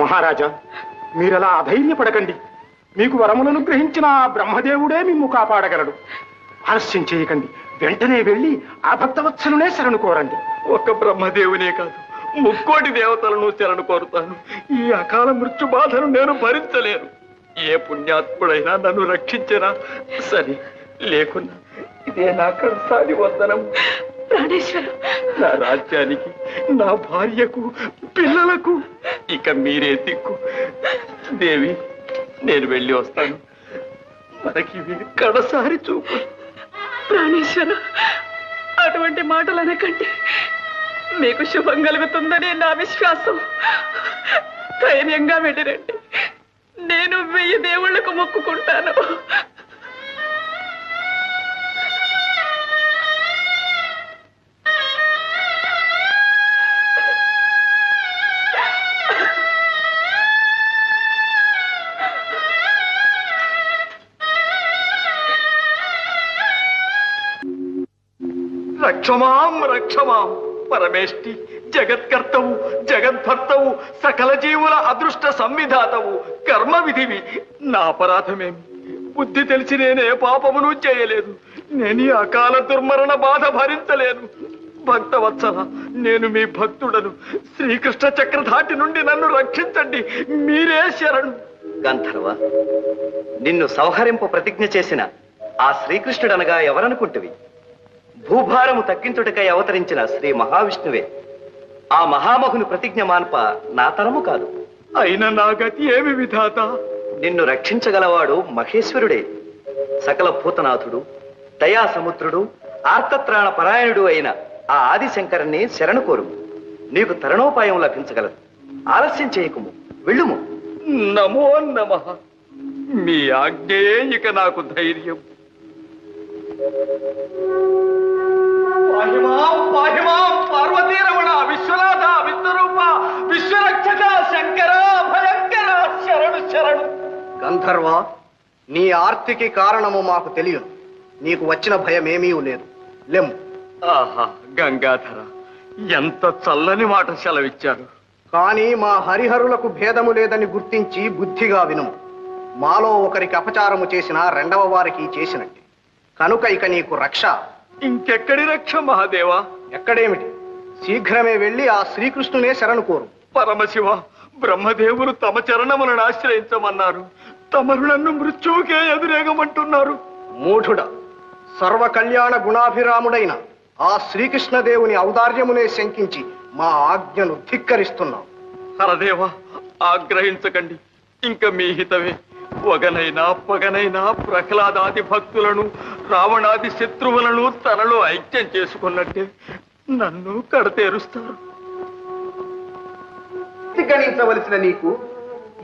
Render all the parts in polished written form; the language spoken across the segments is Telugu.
మహారాజా, మీరలా అధైర్యపడకండి. మీకు వరములను గ్రహించిన ఆ బ్రహ్మదేవుడే మిమ్ము కాపాడగలడు. ఆలస్యం చేయకండి, వెంటనే వెళ్ళి ఆ భక్తవత్సలునే శరణు కోరండి. ఒక్క బ్రహ్మదేవునే కాదు, ముక్కోటి దేవతలను శరణు కోరుతాను. ఈ అకాల మృత్యు బాధను నేను భరించలేను. ఏ పుణ్యాత్ముడైనా నన్ను రక్షించరా సరే, లేకున్నా ఇదే నా కడసారి వందనం. ప్రాణేశ్వర, నా రాజ్యానికి, నా భార్యకు, పిల్లలకు ఇక మీరే దిక్కు. దేవి, నేను వెళ్ళి వస్తాను. మనకి కడసారి చూపు. ప్రాణేశ్వర, అటువంటి మాటలు అనకండి. మీకు శుభం కలుగుతుందని నా విశ్వాసం. ధైర్యంగా వెళ్ళిరండి. నేను 1000 దేవుళ్లకు మొక్కుకుంటాను. రక్షమాం రక్షమాం పరమేష్టి, జగత్కర్తవు, జగద్భర్తవు, సకల జీవుల అదృష్ట సంవిధాతవు, కర్మ విధివి. నా అపరాధమేమి? బుద్ధి తెలిసి నేనే పాపమును చేయలేదు. నేను ఈ అకాల దుర్మరణ బాధ భరించలేను. భక్తవత్సల, నేను మీ భక్తుడను. శ్రీకృష్ణ చక్రధాటి నుండి నన్ను రక్షించండి. మీరే శరణు. గంధర్వ, నిన్ను సంహరింపు ప్రతిజ్ఞ చేసిన ఆ శ్రీకృష్ణుడనగా ఎవరనుకుంటువి? భూభారము తగ్గించుటకై అవతరించిన శ్రీ మహావిష్ణువే. ఆ మహామహుని ప్రతిజ్ఞ మాన్ప నా తరము కాదు. అయిన నా గతి ఏమి విధాత? నిన్ను రక్షించగలవాడు మహేశ్వరుడే. సకల భూతనాథుడు, దయాసముద్రుడు, ఆర్తత్రాణ పరాయణుడు అయిన ఆ ఆదిశంకరుణ్ణి శరణు కోరు. నీకు తరుణోపాయం లభించగలదు. ఆలస్యం చేయకుము, వెళ్ళుము. నమో నమః. మీ ఆజ్ఞయే ఇక నాకు ధైర్యం. పాహిమాం పాహిమాం పార్వతీరమణ, విశ్వనాథ, విశ్వరూప, విశ్వరక్షక, శంకర, భయంకర, శరణు శరణు. గంధర్వ, నీ ఆర్తికి కారణము మాకు తెలియదు. నీకు వచ్చిన భయమేమీ లేదు. లెమ్ము. ఆహా, గంగాధర, ఎంత చల్లని మాట సెలవిచ్చారు. కానీ మా హరిహరులకు భేదము లేదని గుర్తించి బుద్ధిగా వినుము. మాలో ఒకరికి అపచారము చేసిన రెండవ వారికి చేసినట్టే. కనుక ఇక నీకు రక్ష. ఇంకెక్కడి రక్ష మహాదేవా? ఎక్కడేమిటి, శీఘ్రమే వెళ్ళి ఆ శ్రీకృష్ణునే శరణు కోరు. పరమశివ, బ్రహ్మదేవులు తమ చరణములను ఆశ్రయించమన్నారు. తమరు నన్ను మృత్యువుకే ఎదురేగమంటున్నారు. మూఢుడ, సర్వ కళ్యాణ గుణాభిరాముడైన ఆ శ్రీకృష్ణదేవుని ఔదార్యమునే శంకించి మా ఆజ్ఞను ధిక్కరిస్తున్నాం. హరదేవ, ఆగ్రహించకండి. ఇంక మీ హితమే. వగనైనా పగనైనా ప్రహ్లాదాది భక్తులను, రావణాది శత్రువులను తనలో ఐక్యం చేసుకున్నట్టే నన్ను కడతేరుస్తారు. గణించవలసిన నీకు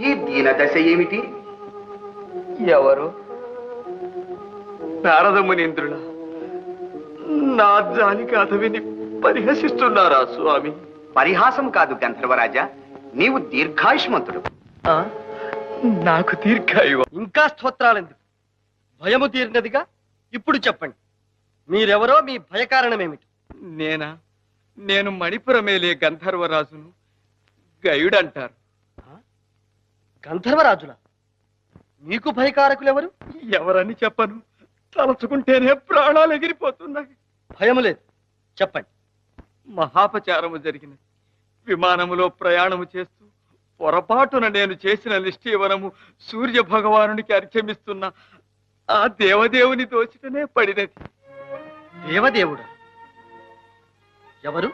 ఈ దీన దశ ఏమిటి? ఎవరు? నారద మునీంద్రుల నా జాలికి అతవిని పరిహసిస్తున్నారా స్వామి? పరిహాసం కాదు గంధర్వరాజా, నీవు దీర్ఘాయుష్మంతుడు. నాకు దీర్ఘాయువు. ఇంకా స్తోత్రాలెందుకు? భయము తీరినదిగా. ఇప్పుడు చెప్పండి, మీరెవరో, మీ భయకారణమేమిటి? నేనా? నేను మణిపురమేలే గంధర్వరాజును. గయుడంటారు. గంధర్వరాజుల? మీకు భయకారకులెవరు? ఎవరని చెప్పను, తలచుకుంటేనే ప్రాణాలు ఎగిరిపోతున్నాయి. భయము లేదు, చెప్పండి. మహాపచారము జరిగినది. విమానములో ప్రయాణము చేస్తూ పొరపాటున నేను చేసిన నిష్ఠీవనము సూర్య భగవానునికి అర్చమిస్తున్న ఆ దేవదేవుని దోచిటనే పడినది. దేవదేవుడా? ఎవరు?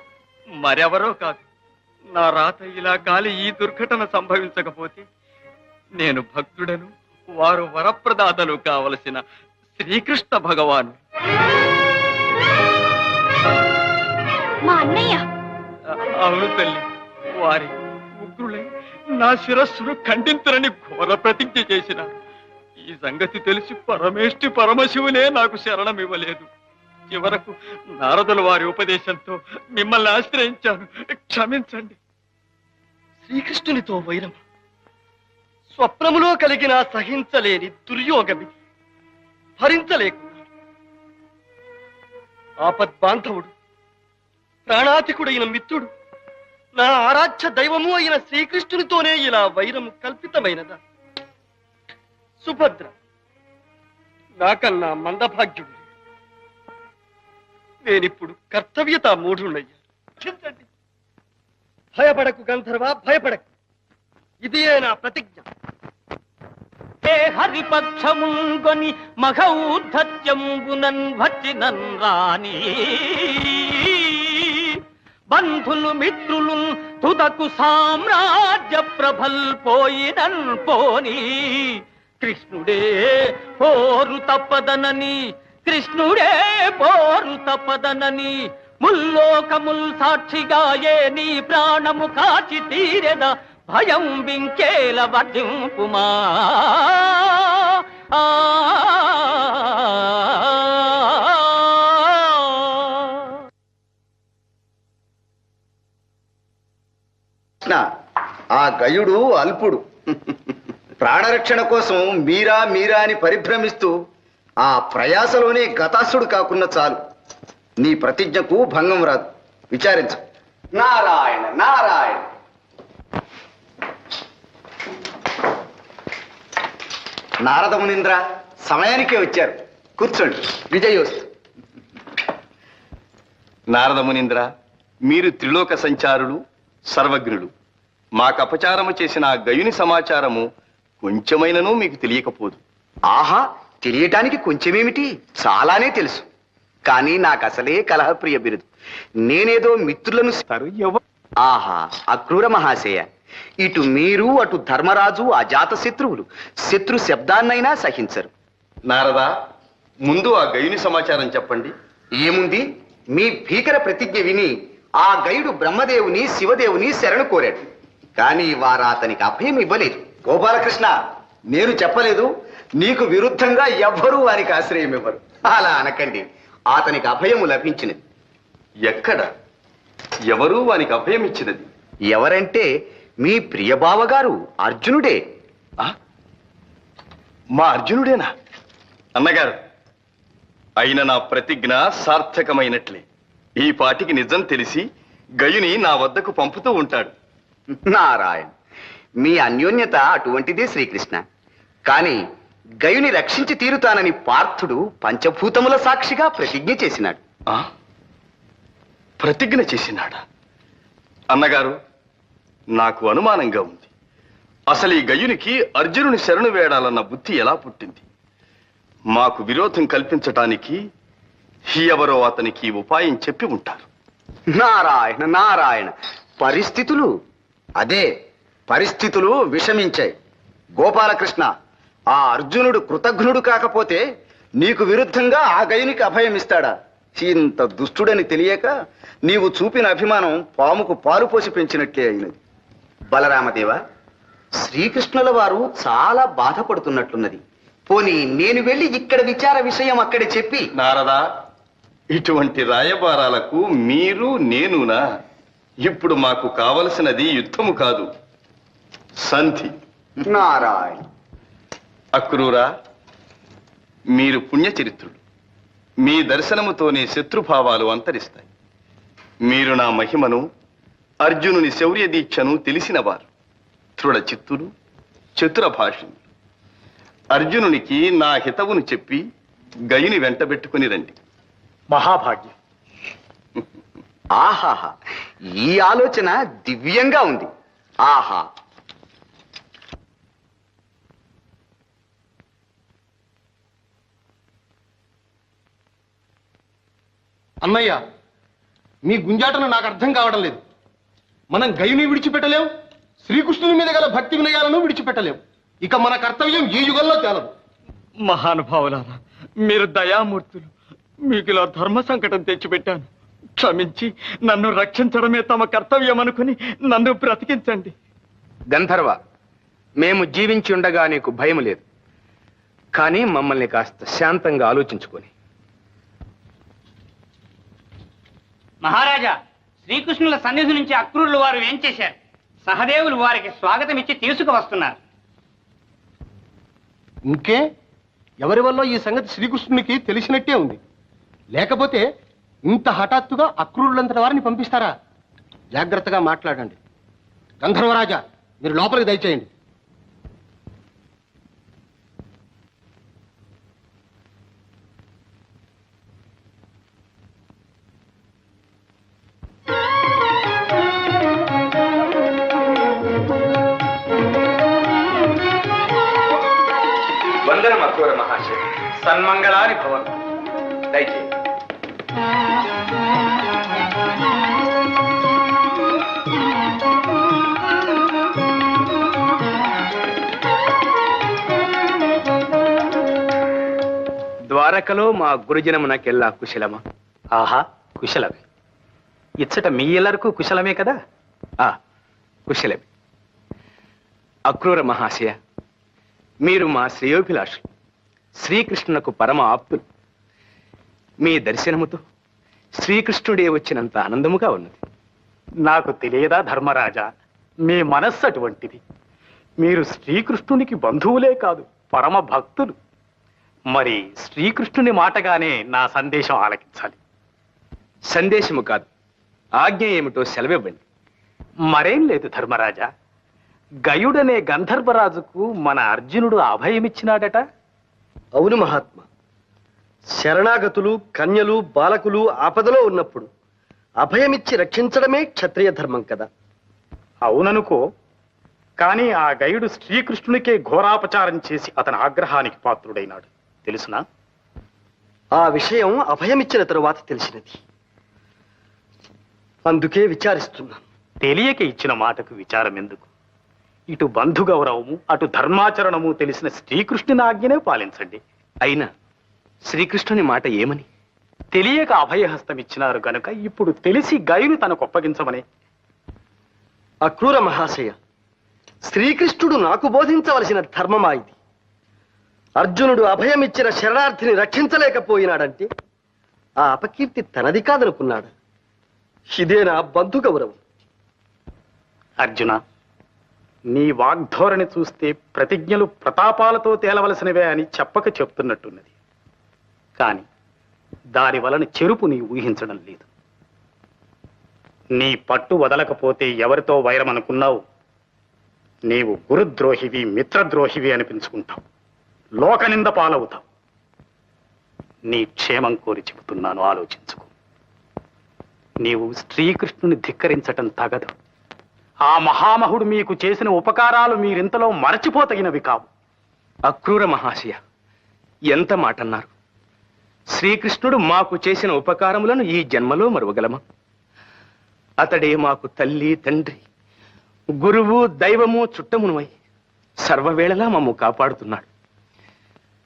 మరెవరో కాదు. నా రాత ఇలా కాలి ఈ దుర్ఘటన సంభవించకపోతే నేను భక్తుడను, వారు వరప్రదాతలు కావలసిన శ్రీకృష్ణ భగవాను. మా అన్నయ్య. అవును తల్లి, వారి ఉగ్రులై నా శిరస్సును ఖండించరని ఘోర ప్రతిజ్ఞ చేసినారు. ఈ సంగతి తెలిసి పరమేష్టి పరమశివునే నాకు శరణమివ్వలేదు. చివరకు నారదుల వారి ఉపదేశంతో మిమ్మల్ని ఆశ్రయించాను. క్షమించండి. శ్రీకృష్ణునితో వైరం స్వప్నములో కలిగిన సహించలేని దుర్యోగమి. భరించలేకున్నాడు. ఆపద్బాంధవుడు, ప్రాణాతికుడైన మిత్రుడు నా ఆరాధ్య దైవము అయిన శ్రీకృష్ణునితోనే ఇలా వైరం కల్పితమైనదా? సుభద్ర నాకన్నా మందభాగ్యుడు. నేనిప్పుడు కర్తవ్యత మూఢుణ్ణయ్యా. క్షమించండి. భయపడకు గంధర్వ, భయపడకు. ఇదే నా ప్రతిజ్ఞ. హే హరిపక్షముంగొని మఘౌద్ధత్యంబునన్ వచ్చినన్ రాణి బంధులు మిత్రులు తుదకు సామ్రాజ్య ప్రభల్ పోయినన్ పోని కృష్ణుడే పోరు తప్పదనని కృష్ణుడే పోరు తప్పదనని ముల్లోకముల్ సాక్షిగా ఏ నీ ప్రాణము కాచి తీరెద భయం వింకేల వర్ధింపుమా. ఆ గయుడు అల్పుడు. ప్రాణరక్షణ కోసం మీరా మీరా అని పరిభ్రమిస్తూ ఆ ప్రయాసలోనే గతాసుడు కాకున్న చాలు. నీ ప్రతిజ్ఞకు భంగం రాదు. విచారించు. నారాయణ నారాయణ. నారద మునీంద్ర సమయానికే వచ్చారు. కూర్చోండి. విజయోస్తు. నారద మునీంద్ర, మీరు త్రిలోక సంచారులు, సర్వజ్ఞులు. మాకు అపచారము చేసిన ఆ గయుని సమాచారము కొంచెమైనను మీకు తెలియకపోదు. ఆహా, తెలియటానికి కొంచెమేమిటి, చాలానే తెలుసు. కానీ నాకు అసలే కలహప్రియ బిరుదు. నేనేదో మిత్రులను ఆహా, అక్రూర మహాశయ, ఇటు మీరు అటు ధర్మరాజు అజాత శత్రువులు. శత్రు శబ్దాన్నైనా సహించరు. నారదా, ముందు ఆ గయుని సమాచారం చెప్పండి. ఏముంది, మీ భీకర ప్రతిజ్ఞ విని ఆ గయుడు బ్రహ్మదేవుని శివదేవుని శరణు కోరాడు. కానీ వారు అతనికి అభయం ఇవ్వలేదు. గోపాలకృష్ణ, నేను చెప్పలేదు, నీకు విరుద్ధంగా ఎవ్వరూ వారికి ఆశ్రయం ఇవ్వరు. అలా అనకండి. అతనికి అభయము లభించినది. ఎక్కడ, ఎవరు వానికి అభయం ఇచ్చినది? ఎవరంటే మీ ప్రియబావగారు అర్జునుడే. మా అర్జునుడేనా? అన్నగారు, అయిన నా ప్రతిజ్ఞ సార్థకమైనట్లే. ఈ పాటికి నిజం తెలిసి గయుని నా వద్దకు పంపుతూ ఉంటాడు. నారాయణ, మీ అన్యోన్యత అటువంటిదే శ్రీకృష్ణ. కాని గయుని రక్షించి తీరుతానని పార్థుడు పంచభూతముల సాక్షిగా ప్రతిజ్ఞ చేసినాడు. ప్రతిజ్ఞ చేసినాడా? అన్నగారు, నాకు అనుమానంగా ఉంది. అసలు ఈ గయునికి అర్జునుని శరణు వేడాలన్న బుద్ధి ఎలా పుట్టింది? మాకు విరోధం కల్పించటానికి ఎవరో అతనికి ఉపాయం చెప్పి ఉంటారు. నారాయణ నారాయణ, పరిస్థితులు విషమించాయి. గోపాలకృష్ణ, ఆ అర్జునుడు కృతజ్ఞుడు కాకపోతే నీకు విరుద్ధంగా ఆ గయునికి అభయం ఇస్తాడా? ఇంత దుష్టుడని తెలియక నీవు చూపిన అభిమానం పాముకు పాలు పోసి పెంచినట్లే అయినది. బలరామదేవ, శ్రీకృష్ణుల వారు చాలా బాధపడుతున్నట్లున్నది. పోనీ నేను వెళ్ళి ఇక్కడ విచార విషయం అక్కడే చెప్పి. నారదా, ఇటువంటి రాయబారాలకు మీరు నేనునా? ఇప్పుడు మాకు కావలసినది యుద్ధము కాదు, సంధి. నారాయణ. అక్రూరా, మీరు పుణ్యచరిత్రులు. మీ దర్శనముతోనే శత్రుభావాలు అంతరిస్తాయి. మీరు నా మహిమను, అర్జునుని శౌర్య దీక్షను తెలిసినవారు. దృఢ చిత్తులు, చతుర భాషులు. అర్జునునికి నా హితవును చెప్పి గయుని వెంటబెట్టుకుని రండి. మహాభాగ్యం. ఆహాహా, ఈ ఆలోచన దివ్యంగా ఉంది. ఆహా. అన్నయ్య, మీ గుంజాటను నాకు అర్థం కావడం లేదు. మనం గయుని విడిచిపెట్టలేం, శ్రీకృష్ణుని మీద గల భక్తి వినయాలను విడిచిపెట్టలేం. ఇక మన కర్తవ్యం ఈ యుగంలో తేలదు. మహానుభావులారా, మీరు దయామూర్తులు. మీకు ఇలా ధర్మ సంకటం తెచ్చిపెట్టాను. క్షమించి నన్ను రక్షించడమే తమ కర్తవ్యం అనుకుని నన్ను బ్రతికించండి. గంధర్వ, మేము జీవించి ఉండగా నీకు భయం లేదు. కానీ మమ్మల్ని కాస్త శాంతంగా ఆలోచించుకొని. మహారాజా, శ్రీకృష్ణుల సన్నిధి నుంచి అక్రూరులు వారు ఏం చేశారు? సహదేవులు వారికి స్వాగతం ఇచ్చి తీసుకువస్తున్నారు. ఇంకే, ఎవరి వల్ల ఈ సంగతి శ్రీకృష్ణునికి తెలిసినట్టే ఉంది. లేకపోతే ఇంత హఠాత్తుగా అక్రూరులంతటి వారిని పంపిస్తారా? జాగ్రత్తగా మాట్లాడండి. గంధర్వరాజా, మీరు లోపలికి దయచేయండి. వందనం అక్రూర మహాశయ. సన్మంగళాని భవన్. దయచేయండి. ద్వారకలో మా గురుజనమునకెల్లా కుశలమా? ఆహా, కుశలమే. ఇచ్చట మీ ఎల్లరకు కుశలమే కదా? కుశలమే. అక్రూర మహాశయ, మీరు మా శ్రేయోభిలాషులు, శ్రీకృష్ణునకు పరమ ఆప్తులు. మీ దర్శనముతో శ్రీకృష్ణుడే వచ్చినంత ఆనందముగా ఉన్నది. నాకు తెలియదా ధర్మరాజా, మీ మనస్సు అటువంటిది. మీరు శ్రీకృష్ణునికి బంధువులే కాదు, పరమ భక్తులు. మరి శ్రీకృష్ణుని మాటగానే నా సందేశం ఆలకించాలి. సందేశము కాదు, ఆజ్ఞ ఏమిటో సెలవివ్వండి. మరేం లేదు ధర్మరాజా, గయుడనే గంధర్వరాజుకు మన అర్జునుడు అభయమిచ్చినాడట. అవును మహాత్మ. శరణాగతులు, కన్యలు, బాలకులు ఆపదలో ఉన్నప్పుడు అభయమిచ్చి రక్షించడమే క్షత్రియ ధర్మం కదా. అవుననుకో, కానీ ఆ గయుడు శ్రీకృష్ణునికే ఘోరాపచారం చేసి అతని ఆగ్రహానికి పాత్రుడైనాడు. తెలుసునా? ఆ విషయం అభయమిచ్చిన తరువాత తెలిసినది. అందుకే విచారిస్తున్నాను. తెలియక ఇచ్చిన మాటకు విచారం ఎందుకు? ఇటు బంధు గౌరవము, అటు ధర్మాచరణము తెలిసిన శ్రీకృష్ణుని ఆజ్ఞనే పాలించండి. అయినా శ్రీకృష్ణుని మాట ఏమని? తెలియక అభయహస్తం ఇచ్చినారు గనుక ఇప్పుడు తెలిసి గయుని తనకు అప్పగించమని. అక్రూర మహాశయ, శ్రీకృష్ణుడు నాకు బోధించవలసిన ధర్మమా ఇది? అర్జునుడు అభయమిచ్చిన శరణార్థిని రక్షించలేకపోయినాడంటే ఆ అపకీర్తి తనది కాదనుకున్నాడు. ఇదేనా బంధు గౌరవం? అర్జున, నీ వాగ్ధోరణి చూస్తే ప్రతిజ్ఞలు ప్రతాపాలతో తేలవలసినవే అని చెప్పక చెప్తున్నట్టున్నది. కాని దాని వలన చెరుపు నీ ఊహించడం లేదు. నీ పట్టు వదలకపోతే ఎవరితో వైరం అనుకున్నావు? నీవు గురుద్రోహివి, మిత్రద్రోహివి అనిపించుకుంటావు, లోకనింద పాలవుతావు. నీ క్షేమం కోరి చెబుతున్నాను, ఆలోచించుకో. నీవు శ్రీకృష్ణుని ధిక్కరించటం తగదు. ఆ మహామహుడు మీకు చేసిన ఉపకారాలు మీరింతలో మరచిపోతగినవి కావు. అక్రూర మహాశయ, ఎంత మాటన్నారు! శ్రీకృష్ణుడు మాకు చేసిన ఉపకారములను ఈ జన్మలో మరువగలమా? అతడే మాకు తల్లి, తండ్రి, గురువు, దైవము, చుట్టమునువై సర్వవేళలా మమ్ము కాపాడుతున్నాడు.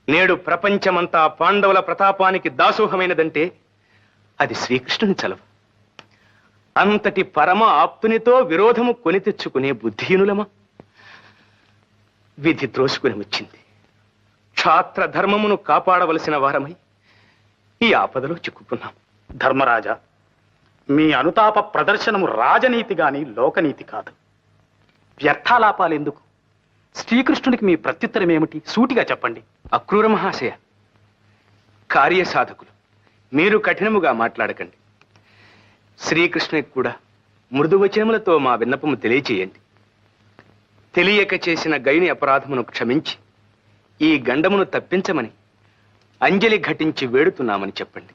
నేడు ప్రపంచమంతా పాండవుల ప్రతాపానికి దాసోహమైనదంటే అది శ్రీకృష్ణుని చలవ. అంతటి పరమ ఆప్తునితో విరోధము కొని తెచ్చుకునే బుద్ధిహీనులమా? విధి త్రోసుకుని వచ్చింది. క్షాత్ర ధర్మమును కాపాడవలసిన వారమై ఈ ఆపదలో చిక్కుకున్నాం. ధర్మరాజా, మీ అనుతాప ప్రదర్శనము రాజనీతి గాని లోకనీతి కాదు. వ్యర్థాలాపాలెందుకు? శ్రీకృష్ణునికి మీ ప్రత్యుత్తరం ఏమిటి? సూటిగా చెప్పండి. అక్రూర మహాశయ, కార్యసాధకులు మీరు కఠినముగా మాట్లాడకండి. శ్రీకృష్ణునికి కూడా మృదువచనములతో మా విన్నపము తెలియచేయండి. తెలియక చేసిన గయుని అపరాధమును క్షమించి ఈ గండమును తప్పించమని అంజలి ఘటించి వేడుతున్నామని చెప్పండి.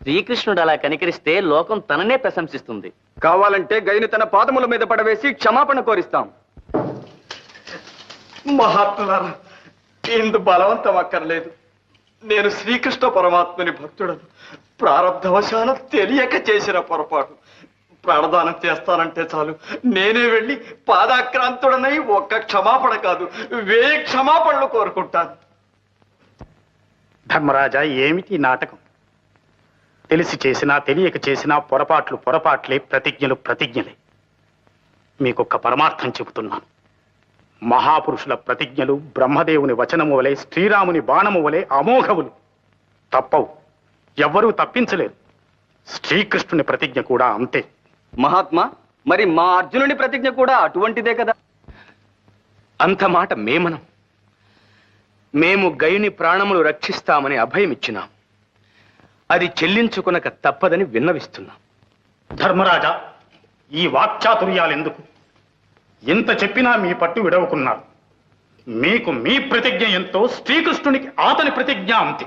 శ్రీకృష్ణుడు అలా కనికరిస్తే లోకం తననే ప్రశంసిస్తుంది. కావాలంటే గయుని తన పాదముల మీద పడవేసి క్షమాపణ కోరిస్తాం. మహాత్ములారా, ఇందు బలవంతం అక్కర్లేదు. నేను శ్రీకృష్ణ పరమాత్మని భక్తుడను. ప్రారబ్ధవశాన తెలియక చేసిన పొరపాటు. ప్రాణదానం చేస్తానంటే చాలు, నేనే వెళ్ళి పాదాక్రాంతుడనై ఒక్క క్షమాపణ కాదు 1000 క్షమాపణలు కోరుకుంటాను. ధర్మరాజా, ఏమిటి నాటకం? తెలిసి చేసినా తెలియక చేసినా పొరపాట్లు పొరపాట్లే, ప్రతిజ్ఞలు ప్రతిజ్ఞలే. మీకొక్క పరమార్థం చెబుతున్నాను. మహాపురుషుల ప్రతిజ్ఞలు బ్రహ్మదేవుని వచనము వలె, శ్రీరాముని బాణము వలె అమోఘములు, తప్పవు. ఎవ్వరూ తప్పించలేరు. శ్రీకృష్ణుని ప్రతిజ్ఞ కూడా అంతే. మహాత్మా, మరి మా అర్జునుని ప్రతిజ్ఞ కూడా అటువంటిదే కదా? అంత మాట మేమనం. మేము గయుని ప్రాణములు రక్షిస్తామని అభయమిచ్చినాం. అది చెల్లించుకొనక తప్పదని విన్నవిస్తున్నాం. ధర్మరాజా, ఈ వాక్చాతుర్యాలెందుకు? ఎంత చెప్పినా మీ పట్టు విడవకున్నారు. మీకు మీ ప్రతిజ్ఞ ఎంతో, శ్రీకృష్ణునికి అతని ప్రతిజ్ఞ అంతే.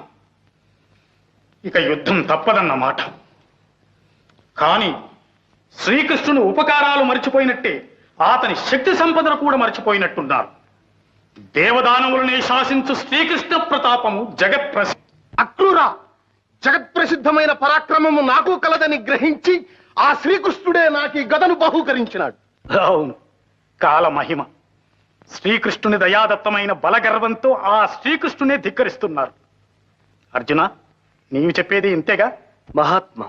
ఇక యుద్ధం తప్పదన్నమాట. కానీ శ్రీకృష్ణుని ఉపకారాలు మర్చిపోయినట్టే అతని శక్తి సంపదను కూడా మర్చిపోయినట్టున్నారు. దేవదానవులనే శాసించు శ్రీకృష్ణ ప్రతాపము జగత్ప్రసిద్ధ. అక్రూరా, జగత్ప్రసిద్ధమైన పరాక్రమము నాకు కలదని గ్రహించి ఆ శ్రీకృష్ణుడే నాకు ఈ గదను బహూకరించినాడు. అవును, కాలమహిమ. శ్రీకృష్ణుని దయాదత్తమైన బలగర్వంతో ఆ శ్రీకృష్ణునే ధిక్కరిస్తున్నారు. అర్జున, నీవు చెప్పేది ఇంతేగా? మహాత్మా,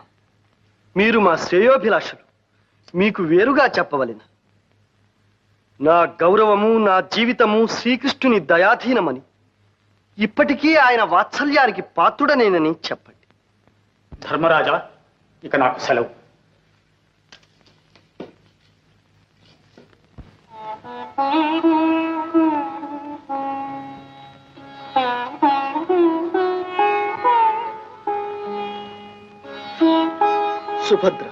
మీరు మా శ్రేయోభిలాషులు. మీకు వేరుగా చెప్పవలెను. నా గౌరవము, నా జీవితము శ్రీకృష్ణుని దయాధీనమని, ఇప్పటికీ ఆయన వాత్సల్యానికి పాత్రుడనేనని చెప్పండి. ధర్మరాజా, ఇక నాకు సెలవు. సుభద్ర,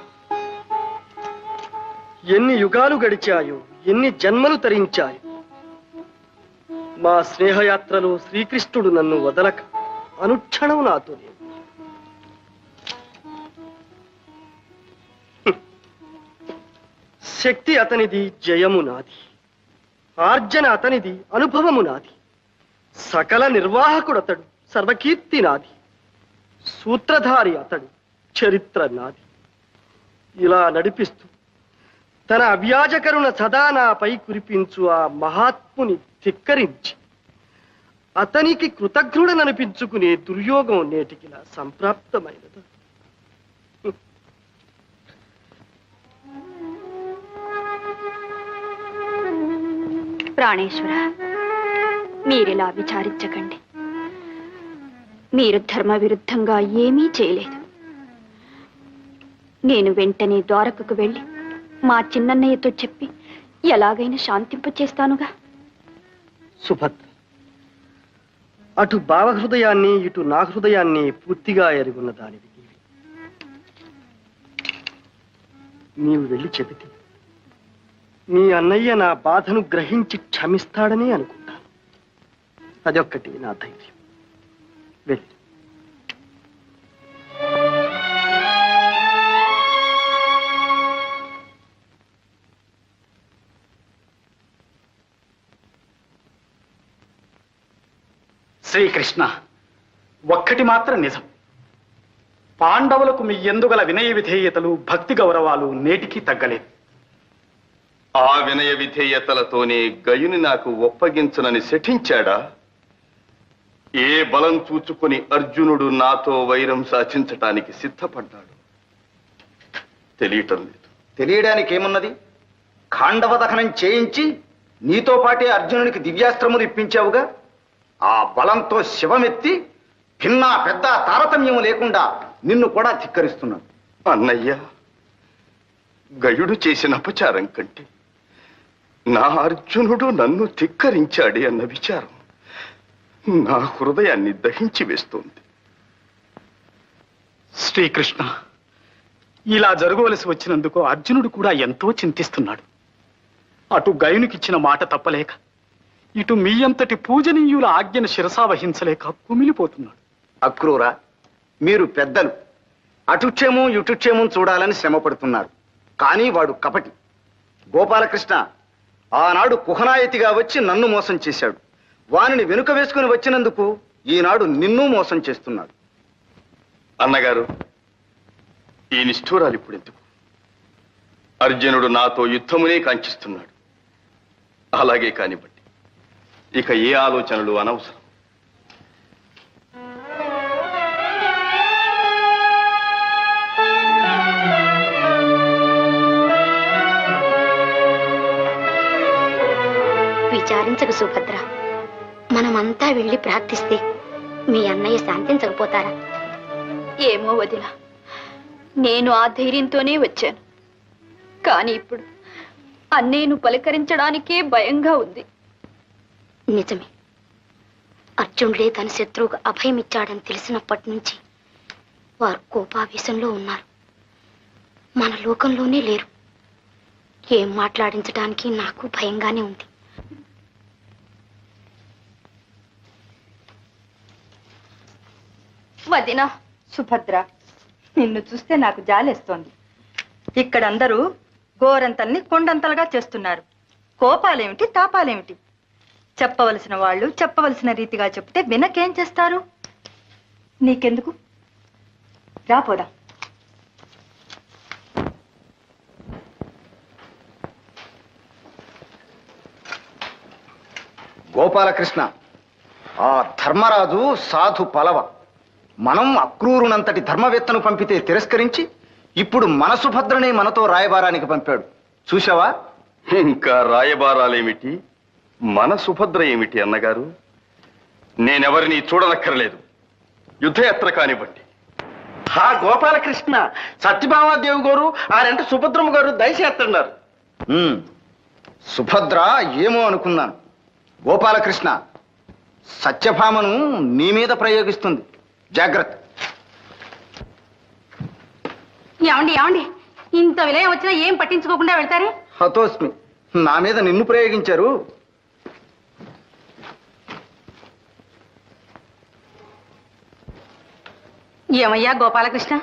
ఎన్ని యుగాలు గడిచాయో, ఎన్ని జన్మలు తరించాయో, మా స్నేహయాత్రలో శ్రీకృష్ణుడు నన్ను వదలక అనుక్షణం నాతో. శక్తి అతనిది, జయము నాది. ఆర్జన అతనిది, అనుభవము నాది. సకల నిర్వాహకుడు అతడు, సర్వకీర్తి నాది. సూత్రధారి అతడు, చరిత్ర నాది. ఇలా నడిపిస్తూ తన అవ్యాజకరుణ సదా నాపై కురిపించు ఆ మహాత్ముని ధిక్కరించి అతనికి కృతజ్ఞుడననిపించుకునే దుర్యోగం నేటికిలా సంప్రాప్తమైనది. ప్రాణేశ్వర, మీరిలా విచారించకండి. మీరు ధర్మ విరుద్ధంగా ఏమీ చేయలేదు. నేను వెంటనే ద్వారకకు వెళ్ళి మా చిన్నన్నయ్యతో చెప్పి ఎలాగైనా శాంతింపచేస్తానుగా. సుభద్ర, అటు భావహృదయాన్ని, ఇటు నా హృదయాన్ని పూర్తిగా ఎరుగున్న దానివి నీవు వెళ్ళి చెబితే మీ అన్నయ్య నా బాధను గ్రహించి క్షమిస్తాడని అనుకుంటాను. అదొక్కటి నా ధైర్యం. వెళ్ళి. శ్రీకృష్ణ, ఒక్కటి మాత్రం నిజం. పాండవులకు మీ ఎందుగల వినయ విధేయతలు, భక్తి గౌరవాలు నేటికీ తగ్గలేదు. ఆ వినయ విధేయతలతోనే గయుని నాకు ఒప్పగించనని శఠించాడా? ఏ బలం చూచుకుని అర్జునుడు నాతో వైరం సాధించటానికి సిద్ధపడ్డాడు? తెలియటం లేదు. తెలియడానికి ఏమున్నది? ఖాండవ దహనం చేయించి నీతో పాటే అర్జునునికి దివ్యాస్త్రములు ఇప్పించావుగా. ఆ బలంతో శివమెత్తి భిన్నా పెద్ద తారతమ్యం లేకుండా నిన్ను కూడా ధిక్కరిస్తున్నాడు. అన్నయ్య, గయుడు చేసిన అపచారం కంటే నా అర్జునుడు నన్ను ధిక్కరించాడే అన్న విచారం నా హృదయాన్ని దహించి వేస్తోంది. శ్రీకృష్ణ, ఇలా జరగవలసి వచ్చినందుకు అర్జునుడు కూడా ఎంతో చింతిస్తున్నాడు. అటు గయునికిచ్చిన మాట తప్పలేక, ఇటు మీ అంతటి పూజనీయుల ఆజ్ఞను శిరసా వహించలేక కుమిలిపోతున్నాడు. అక్రూరా, మీరు పెద్దలు అటుక్షేమం ఇటుక్షేమం చూడాలని శ్రమ పడుతున్నారు. కానీ వాడు కపటి. గోపాలకృష్ణ ఆనాడు కుహనాయతిగా వచ్చి నన్ను మోసం చేశాడు. వానిని వెనుక వేసుకుని వచ్చినందుకు ఈనాడు నిన్ను మోసం చేస్తున్నాడు. అన్నగారు, ఈ నిష్ఠూరాలు ఇప్పుడు ఎందుకు? అర్జునుడు నాతో యుద్ధమునే కాంక్షిస్తున్నాడు. అలాగే కానివ్వండి, ఇక ఏ ఆలోచనలు అనవసరం. విచారించకు సుభద్ర. మనమంతా వెళ్ళి ప్రార్థిస్తే మీ అన్నయ్య శాంతించకపోతారా? ఏమో వదిలా, నేను ఆ ధైర్యంతోనే వచ్చాను. కానీ ఇప్పుడు అన్నయ్యను పలకరించడానికే భయంగా ఉంది. నిజమే, అర్జునుడే తన శత్రువుకు అభయమిచ్చాడని తెలిసినప్పటి నుంచి వారు కోపావేశంలో ఉన్నారు. మన లోకంలోనే లేరు. ఏం మాట్లాడించడానికి నాకు భయంగానే ఉంది. వదినా సుభద్ర, నిన్ను చూస్తే నాకు జాలేస్తోంది. ఇక్కడందరూ గోరంతల్ని కొండంతలుగా చేస్తున్నారు. కోపాలేమిటి, తాపాలేమిటి? చెప్పవలసిన వాళ్ళు చెప్పవలసిన రీతిగా చెప్తే వినకేం చేస్తారు? నీకెందుకు? రాపోదా. గోపాలకృష్ణ, ఆ ధర్మరాజు సాధు పలవ. మనం అక్రూరునంతటి ధర్మవేత్తను పంపితే తిరస్కరించి ఇప్పుడు మన సుభద్రనే మనతో రాయబారానికి పంపాడు. చూశావా? ఇంకా రాయబారాలేమిటి, మన సుభద్ర ఏమిటి అన్నగారు? నేనెవరిని చూడనక్కర్లేదు. యుద్ధయాత్ర కానివ్వండి. ఆ గోపాలకృష్ణ, సత్యభామాదేవి గారు ఆరంటే సుభద్రమ్మ గారు దయచేస్తున్నారు. సుభద్ర ఏమో అనుకున్నాను. గోపాలకృష్ణ, సత్యభామను నీ మీద ప్రయోగిస్తుంది. జాగ్రత్త. ఏమండి ఏమండి, ఇంత విలయం వచ్చినా ఏం పట్టించుకోకుండా వెళ్తారే? హతోస్మి, నా మీద నిన్ను ప్రయోగించారు. ఏమయ్యా గోపాలకృష్ణ,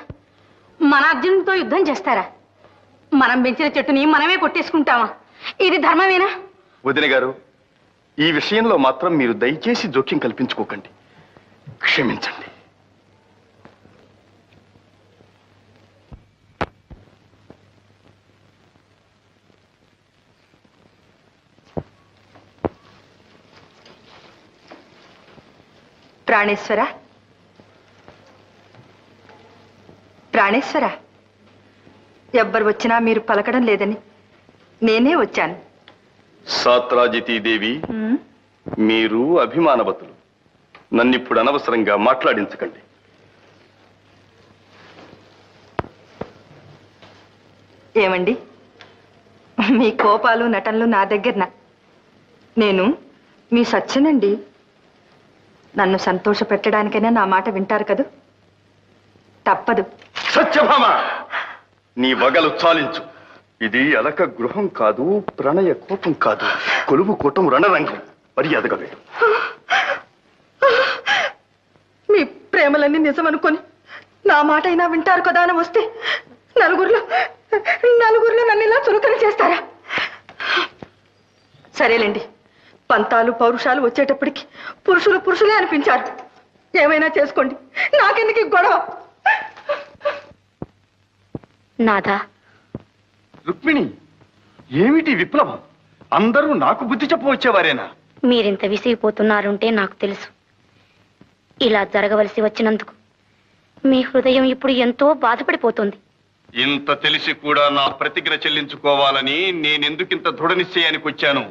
మన అర్జునుడితో యుద్ధం చేస్తారా? మనం పెంచిన చెట్టుని మనమే కొట్టేసుకుంటామా? ఇది ధర్మమేనా? వదిన గారు, ఈ విషయంలో మాత్రం మీరు దయచేసి జోక్యం కల్పించుకోకండి. క్షమించండి. ప్రాణేశ్వర, ప్రాణేశ్వర, ఎవ్వరు వచ్చినా మీరు పలకడం లేదని నేనే వచ్చాను. సాత్రాజితీదేవి, మీరు అభిమానవతులు. నన్నిప్పుడు అనవసరంగా మాట్లాడించకండి. ఏమండి, మీ కోపాలు నటనలు నా దగ్గర. నేను మీ సత్యనండి. నన్ను సంతోష పెట్టడానికైనా నా మాట వింటారు కదూ? తప్పదు. సత్యభామ, నీ వగలు చాలించు. ఇది అలక గృహం కాదు, ప్రణయ కోపం కాదు, కొలువు కూటం రణరంగం. మర్యాదగా వెళ్ళు. మీ ప్రేమలన్నీ నిజమనుకొని నా మాట అయినా వింటారు కదా అని వస్తే నలుగురిలో నన్ను ఇలా చురుకన చేస్తారా? సరేలేండి, పంతాలు పౌరుషాలు వచ్చేటప్పటికి పురుషులే అనిపించారు. ఏమైనా చేసుకోండి, నాకెందుకు గొడవ? నాదా. రుక్మిణి, ఏమిటి విప్లవం? అందరూ నాకు బుద్ధి చెప్పవచ్చేవారేనా? మీరింత విసిగిపోతున్నారుంటే నాకు తెలుసు. ఇలా జరగవలసి వచ్చినందుకు మీ హృదయం ఇప్పుడు ఎంతో బాధపడిపోతుంది. ఇంత తెలిసి కూడా నా ప్రతిజ్ఞ చెల్లించుకోవాలని నేనెందుకింత దృఢ నిశ్చయానికి వచ్చాను,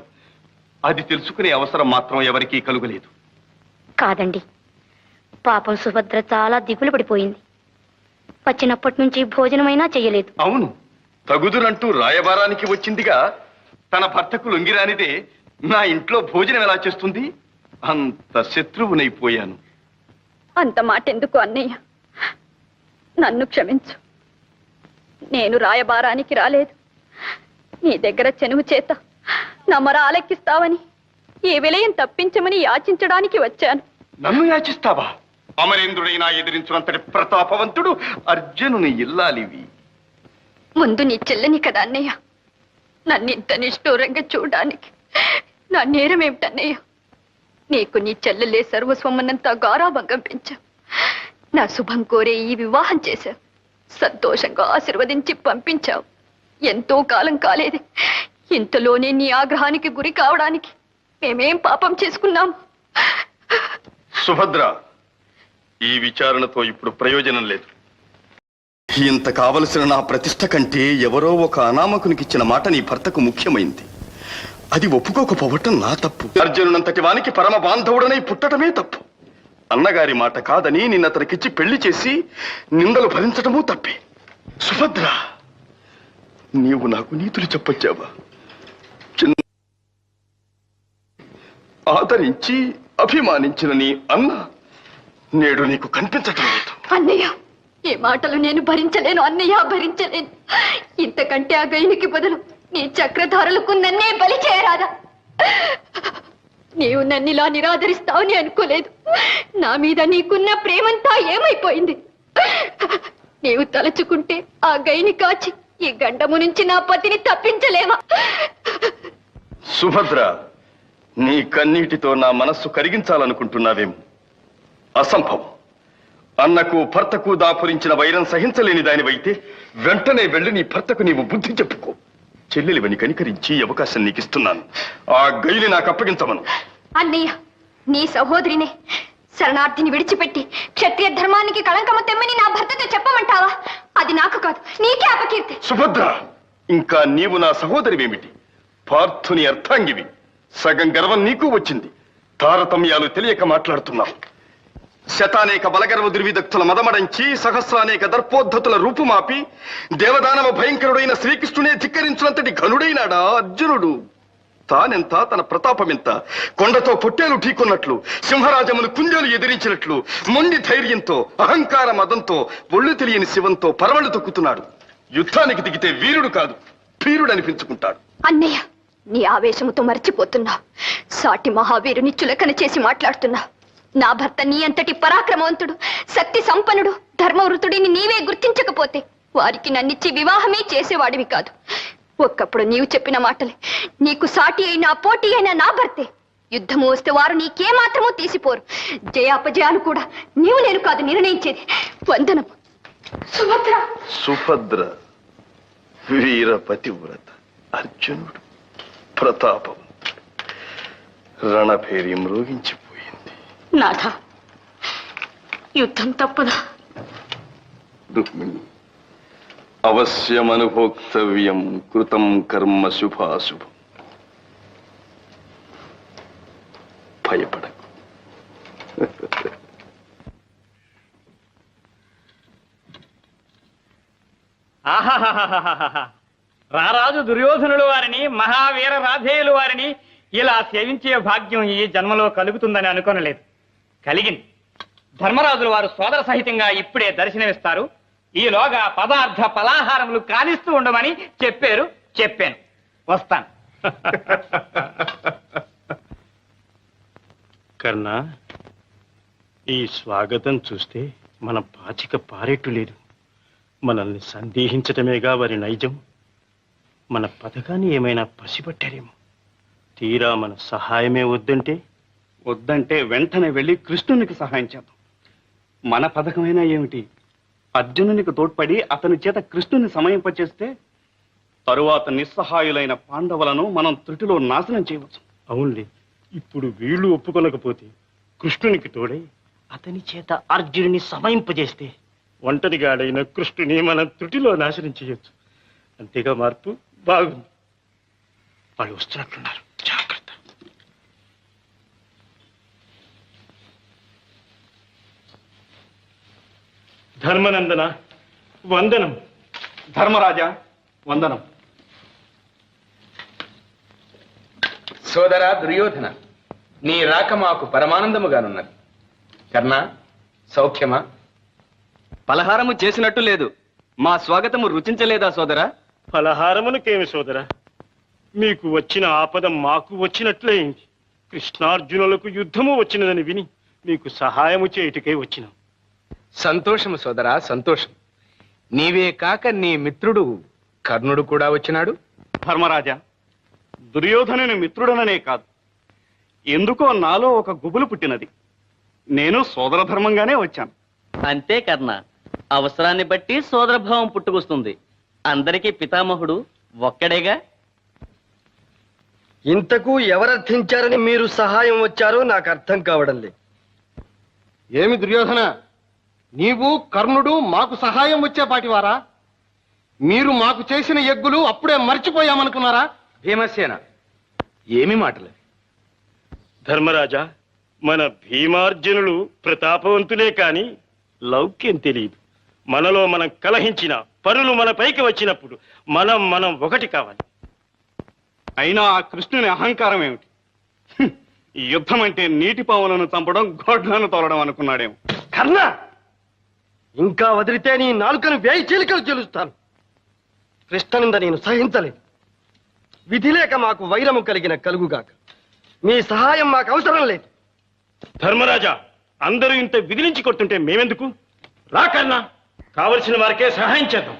అది తెలుసుకునే అవసరం మాత్రం ఎవరికీ కలుగలేదు. కాదండి, పాపం సుభద్ర చాలా దిగులు పడిపోయింది. వచ్చినప్పటి నుంచి భోజనమైనా చెయ్యలేదు. అవును, తగుదునంటూ రాయబారానికి వచ్చిందిగా. తన భర్తకు లొంగిరానిదే నా ఇంట్లో భోజనం ఎలా చేస్తుంది? అంత శత్రువునైపోయాను. అంత మాట ఎందుకు అన్నయ్య? నన్ను క్షమించు. నేను రాయబారానికి రాలేదు. నీ దగ్గర చెనువు చేత నమ్మర ఆలెక్కిస్తావని, ఈ విలయం తప్పించమని యాచించడానికి వచ్చాను. నన్ను యాచిస్తావా? అమరేంద్రుడైనా ఎదిరించినంతటి ప్రతాపవంతుడు అర్జునుని ఇల్లాలివి. ముందు నీ చెల్లని కదా అన్నయ్య. నన్ను ఇంత నిష్ఠూరంగా చూడడానికి నా నేరమేమిటన్నయ్య? నీకు నీ చెల్లెలే సర్వస్వమన్నంతా గారాభంగం పెంచావు. నా శుభం కోరే ఈ వివాహం చేశావు. సంతోషంగా ఆశీర్వదించి పంపించావు. ఎంతో కాలం కాలేదు, ఇంతలోనే నీ ఆగ్రహానికి గురి కావడానికి మేమేం పాపం చేసుకున్నాం? సుభద్ర, ఈ విచారణతో ఇప్పుడు ప్రయోజనం లేదు. ఇంత కావలసిన నా ప్రతిష్ట కంటే ఎవరో ఒక అనామకునికిచ్చిన మాట నీ భర్తకు ముఖ్యమైంది. అది ఒప్పుకోకపోవటం నా తప్పు. అర్జునునంతటి వానికి పరమ బాంధవుడనై పుట్టడమే తప్పు. అన్నగారి మాట కాదని నిన్నతనికిచ్చి పెళ్లి చేసి నిందలు భరించటమూ తప్పే. సుభద్ర, నీవు నాకు నీతులు చెప్పొచ్చావా? ఆదరించి అభిమానించిన నీ అన్న నేడు నీకు కనిపించటం లేదు. అన్నయ్య, ఈ మాటలు నేను భరించలేను అన్నయ్య, భరించలేను. ఇంతకంటే ఆ గైనికి బదులు ఈ చక్రధారులకు నన్నే బలి చేయరాదా? నీవు నన్నిలా నిరాదరిస్తావని అనుకోలేదు. నా మీద నీకున్న ప్రేమంతా ఏమైపోయింది? నీవు తలుచుకుంటే ఆ గైని కాచి ఈ గండము నుంచి నా పతిని తప్పించలేవా? సుభద్ర, నీ కన్నీటితో నా మనస్సు కరిగించాలనుకుంటున్నావేమో. అసంభవం. అన్నకు భర్తకు దాపురించిన వైరం సహించలేని దానివైతే వెంటనే వెళ్ళి నీ భర్తకు నీవు బుద్ధి చెప్పుకో. చెల్లెలివని కనికరించి అవకాశం నీకు ఇస్తున్నాను. ఆ గైని నాకు అప్పగించమను. అన్నయ్య, నీ సహోదరినే శరణార్థిని విడిచిపెట్టి క్షత్రియ ధర్మానికి కళంకము తెమ్మని నా భర్తతో చెప్పమంటావా? అది నాకు కాదు, నీకే అపకీర్తి. సుభద్ర, ఇంకా నీవు నా సహోదరివేమిటి? పార్థుని అర్థాంగివి. సగం గర్వం నీకు వచ్చింది. తారతమ్యాలు తెలియక మాట్లాడుతున్నావు. శతానేక బలగర్వ దుర్విదక్తుల మదమడంచి సహస్రానేక దర్పోద్ధతుల రూపుమాపి దేవదానవ భయంకరుడైన శ్రీకృష్ణునే ధిక్కరించినంతటి ఘనుడైనాడా అర్జునుడు? తానెంత, తన ప్రతాపమెంత? కొండతో పొట్టేలు ఢీకొన్నట్లు, సింహరాజమును కుంజలు ఎదిరించినట్లు మొండి ధైర్యంతో అహంకార మదంతో ఒళ్ళు తెలియని శివంతో పరవళ్ళు తొక్కుతున్నాడు. యుద్ధానికి దిగితే వీరుడు కాదు, వీరుడు అనిపించుకుంటాడు. అన్నయ్య, నీ ఆవేశముతో మర్చిపోతున్నావు. సాటి మహావీరుని చులకన చేసి మాట్లాడుతున్నావు. నా భర్త నీ అంతటి పరాక్రమవంతుడు, శక్తి సంపన్నుడు, ధర్మవృతుడిని నీవే గుర్తించకపోతే వారికి నన్నిచ్చి వివాహమే చేసేవాడివి కాదు. ఒక్కప్పుడు నీవు చెప్పిన మాటలే నీకు సాటి అయినా పోటీ అయినా నా భర్తే. యుద్ధము వస్తే వారు నీకేమాత్రమూ తీసిపోరు. జయాపజయాలు కూడా నీవు నేను కాదు నిర్ణయించేది. వందనం. సుభద్ర. సుభద్ర, వీరపతివ్రత, అర్జునుడు ప్రతాపం, రణభేరి మ్రోగించిపోయింది. నాథ, యుద్ధం తప్పదా? రుక్మిణి, అవశ్యమనుభోక్తవ్యం కృతం కర్మ శుభాశుభం. భయపడకు. ఆహాహాహాహాహా. రారాజు దుర్యోధనుల వారిని, మహావీర రాధేయుల వారిని ఇలా సేవించే భాగ్యం ఈ జన్మలో కలుగుతుందని అనుకోనలేదు. కలిగింది. ధర్మరాజుల వారు సోదర సహితంగా ఇప్పుడే దర్శనమిస్తారు. ఈలోగా పదార్థ పలాహారములు కానిస్తూ ఉండమని చెప్పారు. చెప్పాను. వస్తాను. కర్ణ, ఈ స్వాగతం చూస్తే మన పాచిక పారేట్టు లేదు. మనల్ని సందేహించటమేగా వారి నైజం. మన పథకాన్ని ఏమైనా పసిపట్టారేమో. తీరా మన సహాయమే వద్దంటే వెంటనే వెళ్ళి కృష్ణునికి సహాయం చేద్దాం. మన పథకమైనా ఏమిటి? అర్జునునికి తోడ్పడి అతని చేత కృష్ణుని సమయింపచేస్తే తరువాత నిస్సహాయులైన పాండవులను మనం త్రుటిలో నాశనం చేయవచ్చు. అవునులే, ఇప్పుడు వీళ్ళు ఒప్పుకొనకపోతే కృష్ణునికి తోడై అతని చేత అర్జునుని సమయింపజేస్తే ఒంటరిగాడైన కృష్ణుని మనం త్రుటిలో నాశనం చేయొచ్చు. అంతేగా మార్పు? బాగుంది. వాళ్ళు వస్తున్నట్లున్నారు. జాగ్రత్త. ధర్మనందన వందనం. ధర్మరాజా వందనం. సోదరా దుర్యోధన, నీ రాక మాకు పరమానందముగానున్నది. కర్ణ, సౌఖ్యమా? పలహారము చేసినట్టు లేదు. మా స్వాగతము రుచించలేదా సోదరా? ఫలహారమునకేమి సోదరా, మీకు వచ్చిన ఆపద మాకు వచ్చినట్లయింది. కృష్ణార్జునులకు యుద్ధము వచ్చినదని విని మీకు సహాయము చేయుటకై వచ్చినాం. సంతోషము సోదరా, సంతోషం. నీవే కాక నీ మిత్రుడు కర్ణుడు కూడా వచ్చినాడు. ధర్మరాజా, దుర్యోధనుని మిత్రుడననే కాదు, ఎందుకో నాలో ఒక గుబులు పుట్టినది. నేను సోదర ధర్మంగానే వచ్చాను. అంతే కర్ణ, అవసరాన్ని బట్టి సోదరభావం పుట్టుకొస్తుంది. అందరికీ పితామహుడు ఒక్కడేగా. ఇంతకు ఎవరర్థించారని మీరు సహాయం వచ్చారో నాకు అర్థం కావడం లేదు. ఏమి దుర్యోధన, నీవు కర్ణుడు మాకు సహాయం వచ్చేపాటివారా? మీరు మాకు చేసిన యజ్ఞులు అప్పుడే మర్చిపోయామనుకున్నారా? భీమసేన, ఏమి మాటలు? ధర్మరాజా, మన భీమార్జునులు ప్రతాపవంతులే కాని లౌక్యం తెలియదు. మనలో మనం కలహించిన పరులు మన పైకి వచ్చినప్పుడు మనం ఒకటి కావాలి. అయినా ఆ కృష్ణుని అహంకారం ఏమిటి? ఈ యుద్ధం అంటే నీటి పావులను చంపడం, గోడ్లను తోలడం అనుకున్నాడేమో. కర్ణ, ఇంకా వదిలితే నీ నాలుకను వేయి చీలికలు చెలుస్తాను. కృష్ణనింద నేను సహించలేదు. విధి లేక మాకు వైరము కలిగిన కలుగుగాక. మీ సహాయం మాకు అవసరం లేదు. ధర్మరాజా, అందరూ ఇంత విధిలించి కొడుతుంటే మేమెందుకు? రాకన్నా, కావలసిన వారికే సహాయం చేద్దాం.